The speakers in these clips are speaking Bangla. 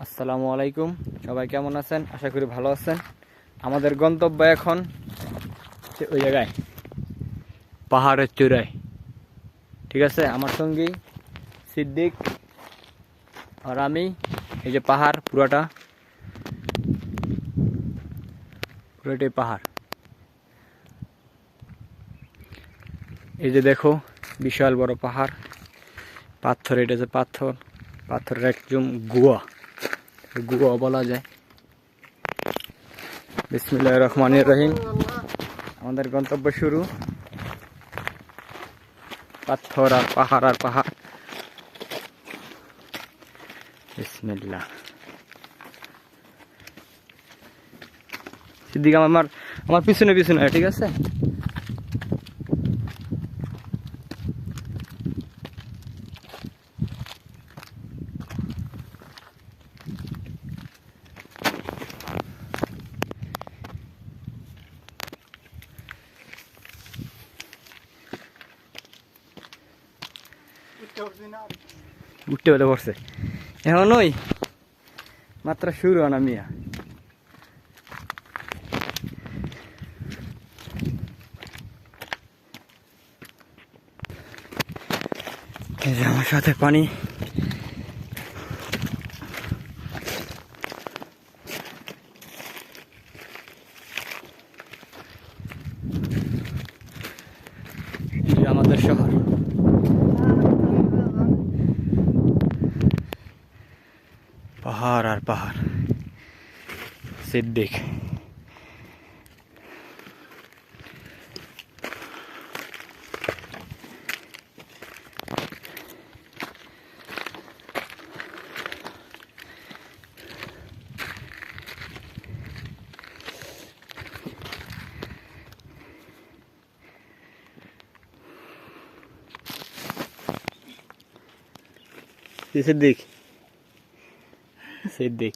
আসসালামু আলাইকুম, সবাই কেমন আছেন? আশা করি ভালো আছেন। আমাদের গন্তব্য এখন ওই জায়গায় পাহাড়ের চূড়ায়, ঠিক আছে। আমার সঙ্গী সিদ্দিক আর আমি। এই যে পাহাড়, পুরোটাই পাহাড়। এই যে দেখো, বিশাল বড় পাহাড়, পাথর। এটা যে পাথরের একদম গুয়া বলা যায়। বিসমিল্লাহির রহমানির রহিম। আমাদের গন্তব্য শুরু, পাথর আর পাহাড়। বিসমিল্লাহ। সিদ্দিক আমার পিছনে ঠিক আছে। উঠতে হলে পড়ছে এখন ওই মাত্র শুরু না মিয়া। এই যে আমার সাথে পানি, এই যে আমাদের শহর। পাহাড় আর পাহাড়। সিদ্দিক সিদ্দিক সিদ্দিক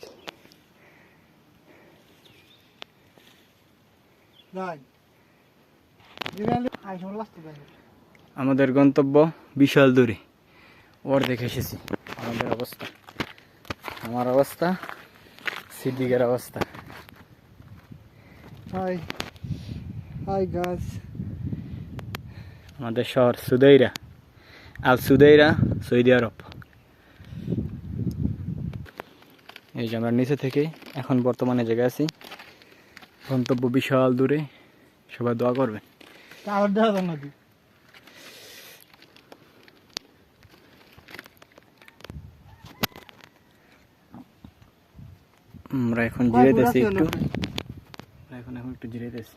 আমাদের গন্তব্য বিশাল দূরে, ওর দেখে এসেছি। আমার অবস্থা, সিদ্দিকের অবস্থা। হাই গাইস, আমাদের শহর সুদাইরা, সৌদি আরব। এই যে আমরা নিচে থেকে এখন বর্তমানে জায়গায় আছি। গন্তব্য বিশাল দূরে, সবাই দোয়া করবেন। আমরা এখন জিরাইতেছি একটু, এখন একটু জিরাইতেছি।